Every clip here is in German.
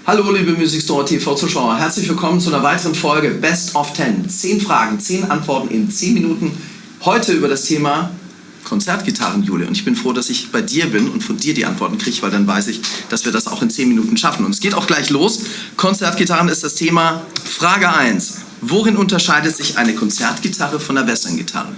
Hallo liebe Musikstore TV-Zuschauer, herzlich willkommen zu einer weiteren Folge Best of 10. 10 Fragen, 10 Antworten in 10 Minuten. Heute über das Thema Konzertgitarren, Jule. Und ich bin froh, dass ich bei dir bin und von dir die Antworten kriege, weil dann weiß ich, dass wir das auch in 10 Minuten schaffen. Und es geht auch gleich los. Konzertgitarren ist das Thema. Frage 1. Worin unterscheidet sich eine Konzertgitarre von einer Westerngitarre?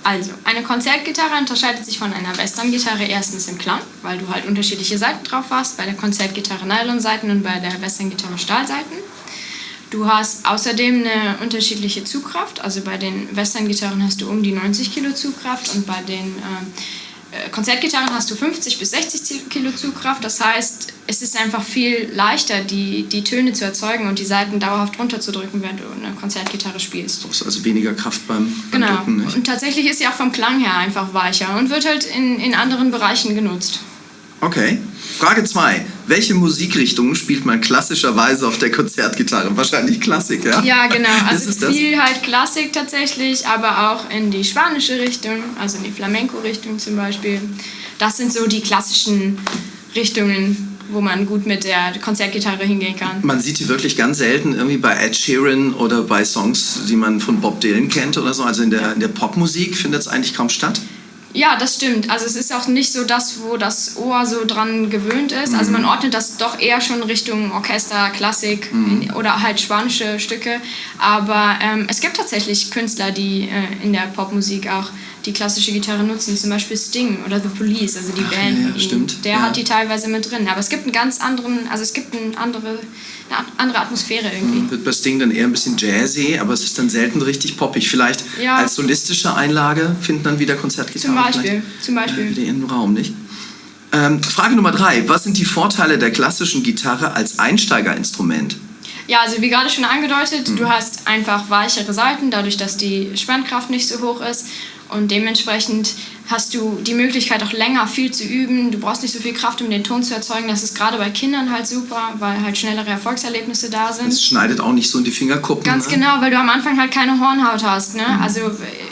Also, eine Konzertgitarre unterscheidet sich von einer Westerngitarre erstens im Klang, weil du halt unterschiedliche Saiten drauf hast. Bei der Konzertgitarre Nylonsaiten und bei der Westerngitarre Stahlsaiten. Du hast außerdem eine unterschiedliche Zugkraft. Also bei den Westerngitarren hast du um die 90 Kilo Zugkraft und bei den Konzertgitarren hast du 50 bis 60 Kilo Zugkraft. Das heißt, es ist einfach viel leichter, die Töne zu erzeugen und die Saiten dauerhaft runterzudrücken, wenn du eine Konzertgitarre spielst. Du brauchst also weniger Kraft beim Genau. Drücken, nicht? Und tatsächlich ist sie auch vom Klang her einfach weicher und wird halt in anderen Bereichen genutzt. Okay. Frage 2. Welche Musikrichtungen spielt man klassischerweise auf der Konzertgitarre? Wahrscheinlich Klassik, ja? Ja, genau. Also ist das? Viel halt Klassik tatsächlich, aber auch in die spanische Richtung, also in die Flamenco-Richtung zum Beispiel. Das sind so die klassischen Richtungen, wo man gut mit der Konzertgitarre hingehen kann. Man sieht die wirklich ganz selten irgendwie bei Ed Sheeran oder bei Songs, die man von Bob Dylan kennt oder so. Also in der Popmusik findet es eigentlich kaum statt. Ja, das stimmt. Also es ist auch nicht so das, wo das Ohr so dran gewöhnt ist. Also man ordnet das doch eher schon Richtung Orchester, Klassik oder halt spanische Stücke. Aber es gibt tatsächlich Künstler, die in der Popmusik auch die klassische Gitarre nutzen. Zum Beispiel Sting oder The Police, also die Band von ihm. Stimmt. Der hat die teilweise mit drin. Aber es gibt einen ganz anderen, also es gibt eine andere Atmosphäre irgendwie. Wird bei Sting dann eher ein bisschen jazzy, aber es ist dann selten richtig poppig. Vielleicht als solistische Einlage finden dann wieder Konzertgitarren Zum Beispiel. Wieder in den Raum, nicht? Frage Nummer 3. Was sind die Vorteile der klassischen Gitarre als Einsteigerinstrument? Ja, also wie gerade schon angedeutet, du hast einfach weichere Saiten, dadurch, dass die Spannkraft nicht so hoch ist. Und dementsprechend hast du die Möglichkeit, auch länger viel zu üben. Du brauchst nicht so viel Kraft, um den Ton zu erzeugen. Das ist gerade bei Kindern halt super, weil halt schnellere Erfolgserlebnisse da sind. Es schneidet auch nicht so in die Fingerkuppen. Ganz genau, weil du am Anfang halt keine Hornhaut hast. Ne? Also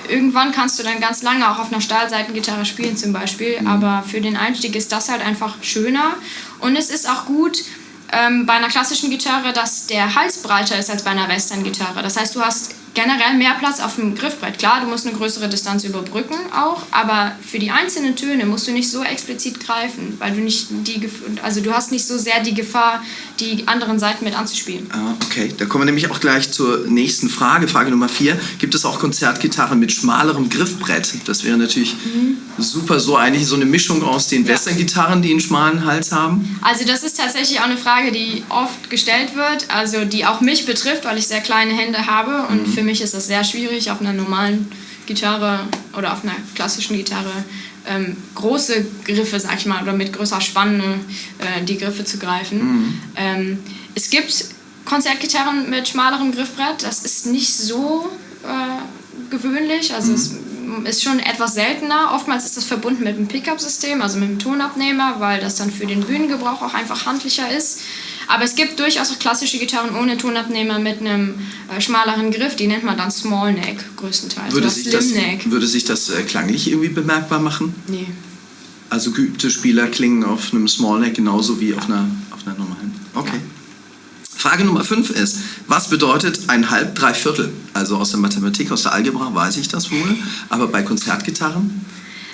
irgendwann kannst du dann ganz lange auch auf einer Stahlseitengitarre spielen zum Beispiel. Aber für den Einstieg ist das halt einfach schöner. Und es ist auch gut bei einer klassischen Gitarre, dass der Hals breiter ist als bei einer Western-Gitarre. Das heißt, du hast generell mehr Platz auf dem Griffbrett. Klar, du musst eine größere Distanz überbrücken auch, aber für die einzelnen Töne musst du nicht so explizit greifen, weil du nicht du hast nicht so sehr die Gefahr, die anderen Seiten mit anzuspielen. Ah, okay, da kommen wir nämlich auch gleich zur nächsten Frage. Frage Nummer 4. Gibt es auch Konzertgitarren mit schmalerem Griffbrett? Das wäre natürlich super, so eigentlich so eine Mischung aus den Western-Gitarren, die einen schmalen Hals haben. Also das ist tatsächlich auch eine Frage, die oft gestellt wird, also die auch mich betrifft, weil ich sehr kleine Hände habe und für mich ist das sehr schwierig, auf einer normalen Gitarre oder auf einer klassischen Gitarre große Griffe, sag ich mal, oder mit größerer Spanne die Griffe zu greifen. Es gibt Konzertgitarren mit schmalerem Griffbrett, das ist nicht so gewöhnlich, also es ist schon etwas seltener. Oftmals ist das verbunden mit einem Pickup-System, also mit einem Tonabnehmer, weil das dann für den Bühnengebrauch auch einfach handlicher ist. Aber es gibt durchaus auch klassische Gitarren ohne Tonabnehmer mit einem schmaleren Griff. Die nennt man dann Small Neck größtenteils. Würde sich das klanglich irgendwie bemerkbar machen? Nee. Also geübte Spieler klingen auf einem Small Neck genauso wie auf einer normalen. Okay. Ja. Frage Nummer 5 ist, was bedeutet ein Halb, Dreiviertel? Also aus der Mathematik, aus der Algebra weiß ich das wohl, aber bei Konzertgitarren?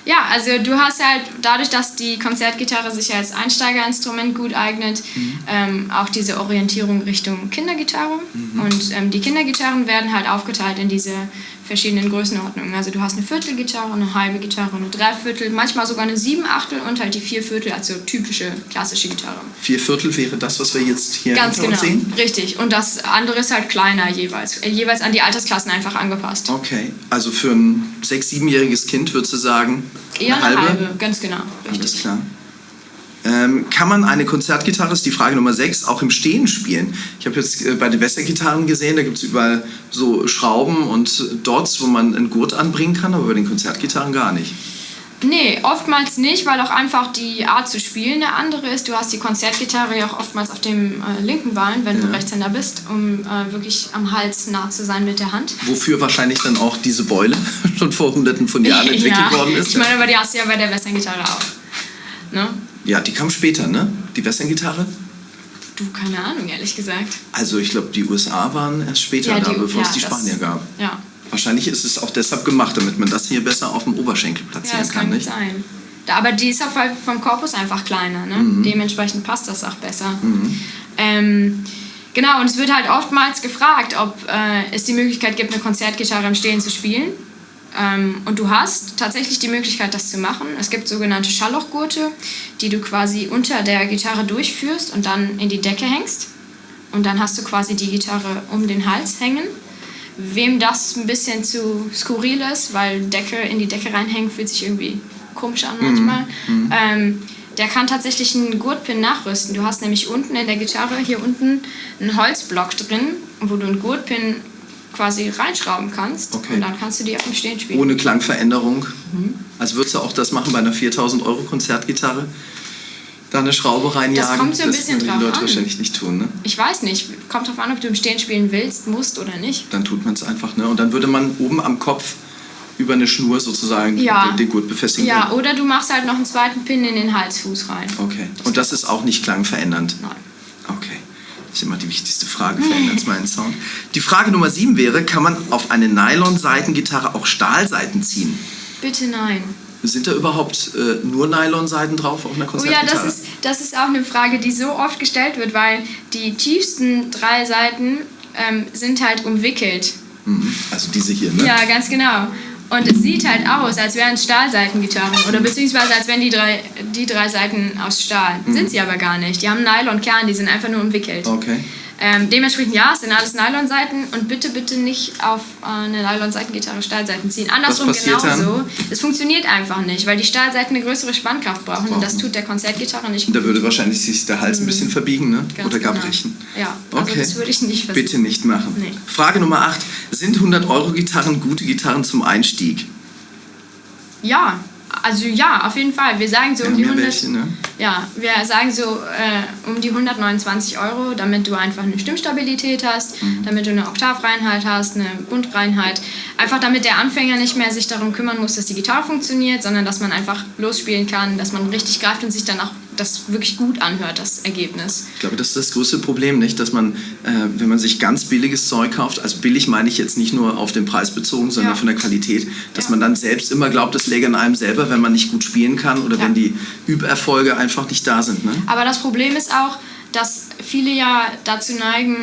Ja, also du hast halt dadurch, dass die Konzertgitarre sich als Einsteigerinstrument gut eignet, auch diese Orientierung Richtung Kindergitarre. Und die Kindergitarren werden halt aufgeteilt in diese verschiedenen Größenordnungen. Also du hast eine Viertelgitarre, eine halbe Gitarre, eine Dreiviertel, manchmal sogar eine 7/8 und halt die 4/4, also typische klassische Gitarre. 4/4 wäre das, was wir jetzt hier ganz genau sehen? Richtig. Und das andere ist halt kleiner jeweils an die Altersklassen einfach angepasst. Okay, also für ein 6-, 7-jähriges Kind würdest du sagen, eher eine halbe, ganz genau. Richtig. Alles klar. Kann man eine Konzertgitarre, ist die Frage Nummer 6, auch im Stehen spielen? Ich habe jetzt bei den Western-Gitarren gesehen, da gibt es überall so Schrauben und Dots, wo man einen Gurt anbringen kann, aber bei den Konzertgitarren gar nicht. Nee, oftmals nicht, weil auch einfach die Art zu spielen eine andere ist. Du hast die Konzertgitarre ja auch oftmals auf dem linken Bein, wenn du Rechtshänder bist, um wirklich am Hals nah zu sein mit der Hand. Wofür wahrscheinlich dann auch diese Beule schon vor Hunderten von Jahren entwickelt worden ist. Ich meine, aber die hast du ja bei der Western-Gitarre auch. Ne? Ja, die kam später, ne? Die Western-Gitarre? Du, keine Ahnung, ehrlich gesagt. Also ich glaube, die USA waren erst später da, bevor es die Spanier gab. Ja. Wahrscheinlich ist es auch deshalb gemacht, damit man das hier besser auf dem Oberschenkel platzieren das kann nicht? sein. Aber die ist auch vom Korpus einfach kleiner, ne? Dementsprechend passt das auch besser. Genau, und es wird halt oftmals gefragt, ob es die Möglichkeit gibt, eine Konzertgitarre im Stehen zu spielen. Und du hast tatsächlich die Möglichkeit, das zu machen. Es gibt sogenannte Schalllochgurte, die du quasi unter der Gitarre durchführst und dann in die Decke hängst. Und dann hast du quasi die Gitarre um den Hals hängen. Wem das ein bisschen zu skurril ist, weil Decke in die Decke reinhängen fühlt sich irgendwie komisch an manchmal, der kann tatsächlich einen Gurtpin nachrüsten. Du hast nämlich unten in der Gitarre, hier unten, einen Holzblock drin, wo du einen Gurtpin quasi reinschrauben kannst. Okay. Und dann kannst du die auf dem Stehen spielen. Ohne Klangveränderung. Also würdest du auch das machen bei einer 4.000 € Konzertgitarre? Da eine Schraube reinjagen? Das kommt so ein bisschen drauf an. Das würden die Leute wahrscheinlich nicht tun, ne? Ich weiß nicht. Kommt drauf an, ob du im Stehen spielen willst, musst oder nicht. Dann tut man es einfach, ne? Und dann würde man oben am Kopf über eine Schnur sozusagen den Gurt befestigen. Ja, oder du machst halt noch einen zweiten Pin in den Halsfuß rein. Okay. Und das ist auch nicht klangverändernd? Nein. Okay. Das ist immer die wichtigste Frage, verändert es meinen Sound. Die Frage Nummer 7 wäre, kann man auf eine Nylon-Seitengitarre auch Stahlseiten ziehen? Bitte nein. Sind da überhaupt nur Nylon-Seiten drauf auf einer Konzertgitarre? Oh ja, das ist auch eine Frage, die so oft gestellt wird, weil die tiefsten 3 Seiten sind halt umwickelt. Also diese hier, ne? Ja, ganz genau. Und es sieht halt aus, als wären es Stahlseitengitarren oder beziehungsweise als wären die drei Seiten aus Stahl. Sind sie aber gar nicht. Die haben einen Nylonkern, die sind einfach nur umwickelt. Okay. Dementsprechend ja, es sind alles Nylonseiten und bitte nicht auf eine Nylonseitengitarre Stahlseiten ziehen. Andersrum genauso. Es funktioniert einfach nicht, weil die Stahlseiten eine größere Spannkraft brauchen und das tut der Konzertgitarre nicht gut. Da würde wahrscheinlich sich der Hals ein bisschen verbiegen, ne? Ganz oder gar genau. brechen. Ja, also okay. Das würde ich nicht versuchen. Bitte nicht machen. Nee. Frage Nummer 8. Sind 100-€ gute Gitarren zum Einstieg? Ja. Also ja, auf jeden Fall. Wir sagen so um die 100. Welche, ne? Ja, wir sagen so um die 129 €, damit du einfach eine Stimmstabilität hast, damit du eine Oktavreinheit hast, eine Bundreinheit. Einfach damit der Anfänger nicht mehr sich darum kümmern muss, dass die Gitarre funktioniert, sondern dass man einfach losspielen kann, dass man richtig greift und sich dann auch das wirklich gut anhört, das Ergebnis. Ich glaube, das ist das größte Problem, nicht? Dass man, wenn man sich ganz billiges Zeug kauft, also billig meine ich jetzt nicht nur auf den Preis bezogen, sondern von der Qualität, dass man dann selbst immer glaubt, das läge an einem selber, wenn man nicht gut spielen kann oder wenn die Überfolge einfach nicht da sind. Ne? Aber das Problem ist auch, dass viele ja dazu neigen,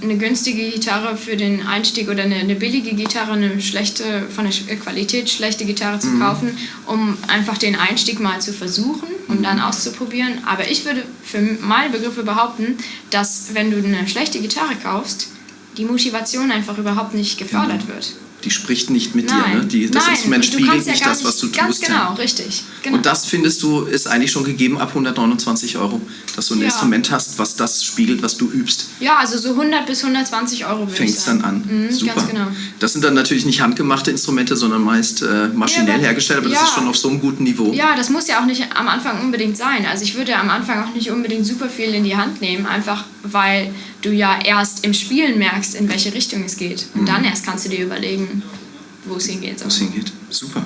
eine günstige Gitarre für den Einstieg oder eine billige Gitarre, eine schlechte, von der Qualität schlechte Gitarre zu kaufen, um einfach den Einstieg mal zu versuchen und dann auszuprobieren. Aber ich würde für meine Begriffe behaupten, dass wenn du eine schlechte Gitarre kaufst, die Motivation einfach überhaupt nicht gefördert wird. Die spricht nicht mit dir, ne? Das Instrument spiegelt nicht das, was du tust. Ganz genau, richtig. Genau. Und das, findest du, ist eigentlich schon gegeben ab 129 €, dass du ein Instrument hast, was das spiegelt, was du übst. Ja, also so 100 bis 120 € würde Fängt ich es sagen. dann an. Super. Ganz genau. Das sind dann natürlich nicht handgemachte Instrumente, sondern meist maschinell hergestellt, aber das ist schon auf so einem guten Niveau. Ja, das muss ja auch nicht am Anfang unbedingt sein. Also ich würde am Anfang auch nicht unbedingt super viel in die Hand nehmen, einfach weil du ja erst im Spielen merkst, in welche Richtung es geht. Und dann erst kannst du dir überlegen, wo es hingeht. Wo es hingeht. Super.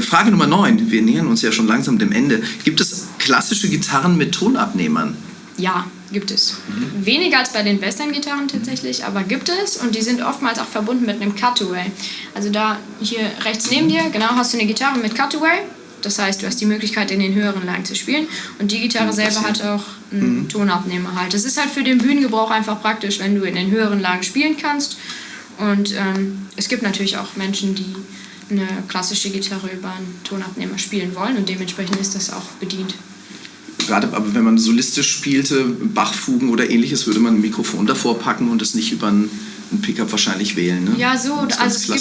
Frage Nummer 9. Wir nähern uns ja schon langsam dem Ende. Gibt es klassische Gitarren mit Tonabnehmern? Ja, gibt es. Weniger als bei den Western-Gitarren tatsächlich, aber gibt es. Und die sind oftmals auch verbunden mit einem Cutaway. Also da hier rechts neben dir, genau, hast du eine Gitarre mit Cutaway. Das heißt, du hast die Möglichkeit, in den höheren Lagen zu spielen. Und die Gitarre selber hat auch einen Tonabnehmer halt. Das ist halt für den Bühnengebrauch einfach praktisch, wenn du in den höheren Lagen spielen kannst. Und es gibt natürlich auch Menschen, die eine klassische Gitarre über einen Tonabnehmer spielen wollen und dementsprechend ist das auch bedient. Gerade aber wenn man solistisch spielte, Bachfugen oder ähnliches, würde man ein Mikrofon davor packen und es nicht über ein Pickup wahrscheinlich wählen, ne? Ja, so, also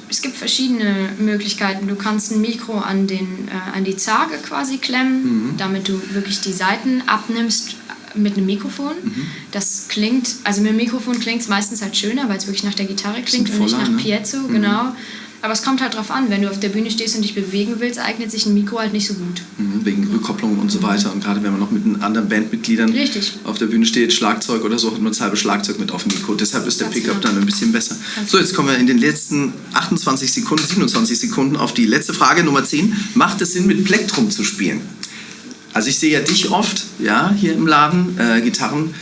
es gibt verschiedene Möglichkeiten. Du kannst ein Mikro an die Zarge quasi klemmen, damit du wirklich die Saiten abnimmst mit einem Mikrofon. Das klingt, also mit dem Mikrofon klingt es meistens halt schöner, weil es wirklich nach der Gitarre klingt und nicht nach Piezo, genau. Aber es kommt halt drauf an, wenn du auf der Bühne stehst und dich bewegen willst, eignet sich ein Mikro halt nicht so gut. Wegen Rückkopplung und so weiter. Und gerade wenn man noch mit anderen Bandmitgliedern auf der Bühne steht, Schlagzeug oder so, hat man das halbe Schlagzeug mit auf dem Mikro. Deshalb ist der Pickup dann ein bisschen besser. So, jetzt kommen wir in den letzten 28 Sekunden, 27 Sekunden auf die letzte Frage, Nummer 10. Macht es Sinn, mit Plektrum zu spielen? Also ich sehe ja dich oft, ja, hier im Laden, Gitarren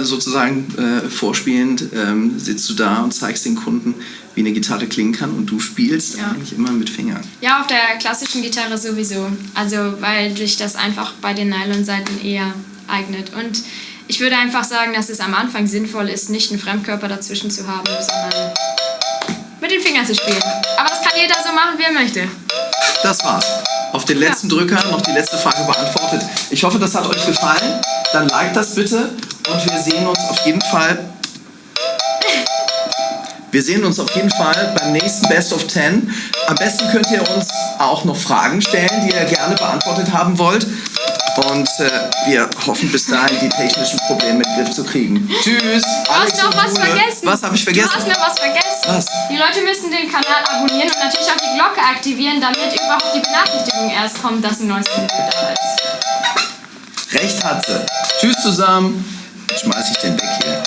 sozusagen vorspielend, sitzt du da und zeigst den Kunden, wie eine Gitarre klingen kann und du spielst eigentlich immer mit Fingern. Ja, auf der klassischen Gitarre sowieso. Also weil sich das einfach bei den Nylonsaiten eher eignet. Und ich würde einfach sagen, dass es am Anfang sinnvoll ist, nicht einen Fremdkörper dazwischen zu haben, sondern mit den Fingern zu spielen. Aber das kann jeder so machen, wie er möchte. Das war's. Auf den letzten Drücker noch die letzte Frage beantwortet. Ich hoffe, das hat euch gefallen. Dann liked das bitte und wir sehen uns auf jeden Fall. Beim nächsten Best of 10. Am besten könnt ihr uns auch noch Fragen stellen, die ihr gerne beantwortet haben wollt. Und wir hoffen bis dahin, die technischen Probleme in den Griff zu kriegen. Tschüss. Du hast noch was vergessen. Was habe ich vergessen? Du hast noch was vergessen. Was? Die Leute müssen den Kanal abonnieren und natürlich auch die Glocke aktivieren, damit überhaupt die Benachrichtigung erst kommt, dass ein neues Video da ist. Recht hat sie. Tschüss zusammen. Jetzt schmeiß ich den weg hier.